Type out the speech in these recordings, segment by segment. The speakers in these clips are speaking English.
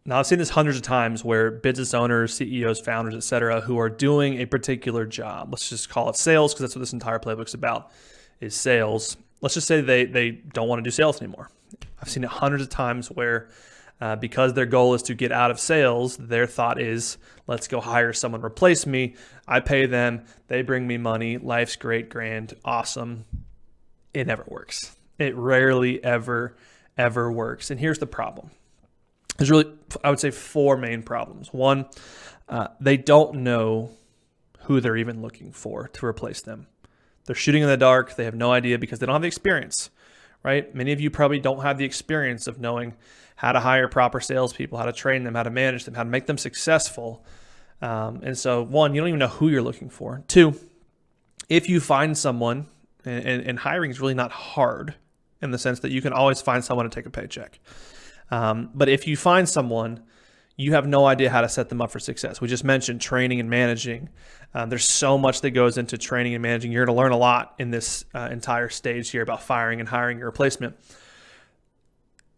Now, I've seen this hundreds of times where business owners, CEOs, founders, et cetera, who are doing a particular job, let's just call it sales, because that's what this entire playbook's about, is sales. Let's just say they don't want to do sales anymore. I've seen it hundreds of times where because their goal is to get out of sales, their thought is, let's go hire someone to replace me. I pay them. They bring me money. Life's great, grand, awesome. It never works. It rarely ever works. And here's the problem. There's really, I would say, 4 main problems. One, they don't know who they're even looking for to replace them. They're shooting in the dark. They have no idea because they don't have the experience, right? Many of you probably don't have the experience of knowing how to hire proper salespeople, how to train them, how to manage them, how to make them successful. And so, 1, you don't even know who you're looking for. 2, if you find someone, and hiring is really not hard in the sense that you can always find someone to take a paycheck. But if you find someone, you have no idea how to set them up for success. We just mentioned training and managing. There's so much that goes into training and managing. You're going to learn a lot in this entire stage here about firing and hiring your replacement.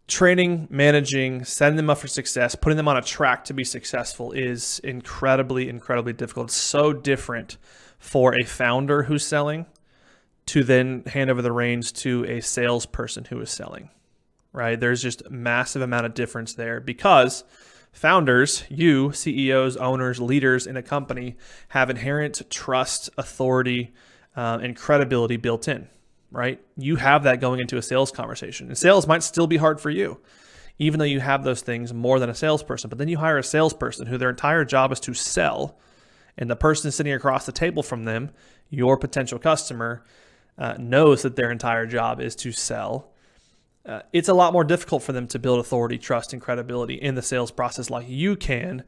Training, managing, setting them up for success, putting them on a track to be successful is incredibly, incredibly difficult. It's so different for a founder who's selling to then hand over the reins to a salesperson who is selling, right? There's just a massive amount of difference there because founders, you, CEOs, owners, leaders in a company have inherent trust, authority, and credibility built in, right? You have that going into a sales conversation. And sales might still be hard for you, even though you have those things more than a salesperson. But then you hire a salesperson who their entire job is to sell, and the person sitting across the table from them, your potential customer, knows that their entire job is to sell. It's a lot more difficult for them to build authority, trust, and credibility in the sales process like you can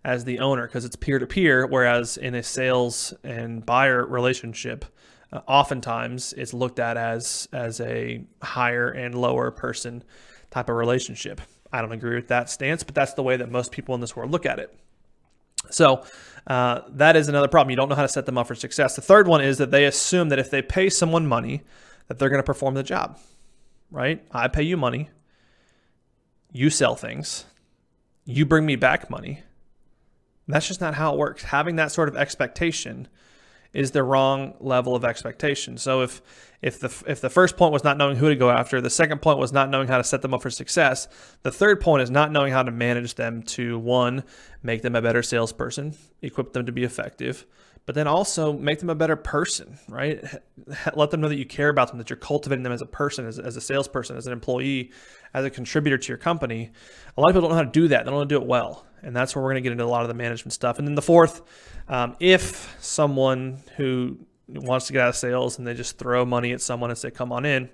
as the owner because it's peer-to-peer, whereas in a sales and buyer relationship, oftentimes it's looked at as a higher and lower person type of relationship. I don't agree with that stance, but that's the way that most people in this world look at it. So that is another problem. You don't know how to set them up for success. The third one is that they assume that if they pay someone money, that they're going to perform the job, right? I pay you money. You sell things. You bring me back money. That's just not how it works. Having that sort of expectation is the wrong level of expectation. So if the first point was not knowing who to go after, the second point was not knowing how to set them up for success, the third point is not knowing how to manage them to, 1, make them a better salesperson, equip them to be effective, but then also make them a better person, right? Let them know that you care about them, that you're cultivating them as a person, as a salesperson, as an employee, as a contributor to your company. A lot of people don't know how to do that. They don't know how to do it well. And that's where we're going to get into a lot of the management stuff. And then the fourth, if someone who wants to get out of sales and they just throw money at someone and say, come on in,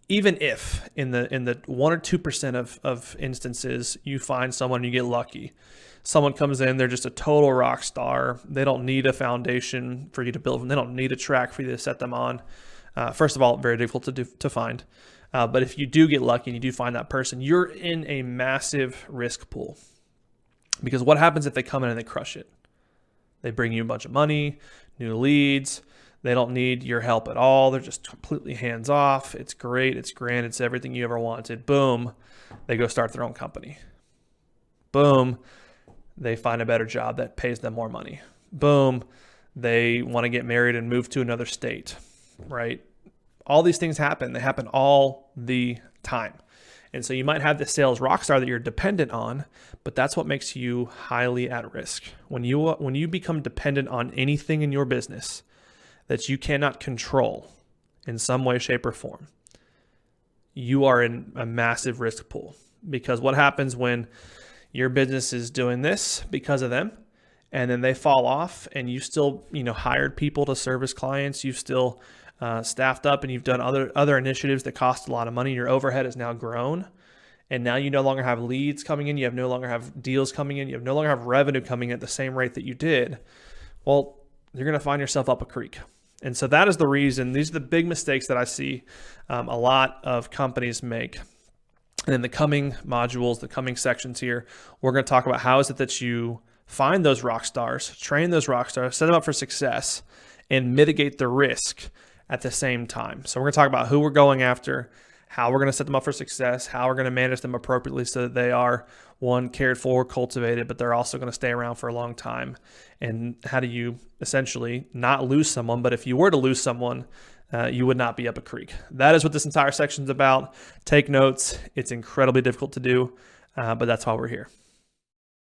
even if in the 1 or 2% of instances you find someone, you get lucky, someone comes in, they're just a total rock star. They don't need a foundation for you to build them. They don't need a track for you to set them on. First of all, very difficult to find. But if you do get lucky and you do find that person, you're in a massive risk pool. Because what happens if they come in and they crush it? They bring you a bunch of money, new leads. They don't need your help at all. They're just completely hands off. It's great. It's grand. It's everything you ever wanted. Boom. They go start their own company. Boom. They find a better job that pays them more money. Boom. They want to get married and move to another state, right? All these things happen. They happen all the time. And so you might have the sales rock star that you're dependent on, but that's what makes you highly at risk. When you become dependent on anything in your business that you cannot control in some way, shape, or form, you are in a massive risk pool. Because what happens when your business is doing this because of them, and then they fall off, and you still, hired people to service clients, you've still staffed up, and you've done other initiatives that cost a lot of money. Your overhead has now grown, and now you no longer have leads coming in. You no longer have deals coming in. You no longer have revenue coming in at the same rate that you did. Well, you're going to find yourself up a creek. And so that is the reason. These are the big mistakes that I see a lot of companies make. And in the coming modules, the coming sections here, we're going to talk about how is it that you find those rock stars, train those rock stars, set them up for success, and mitigate the risk at the same time. So we're going to talk about who we're going after, how we're going to set them up for success, how we're going to manage them appropriately so that they are, one, cared for, cultivated, but they're also going to stay around for a long time. And how do you essentially not lose someone, but if you were to lose someone, you would not be up a creek. That is what this entire section is about. Take notes. It's incredibly difficult to do, but that's why we're here.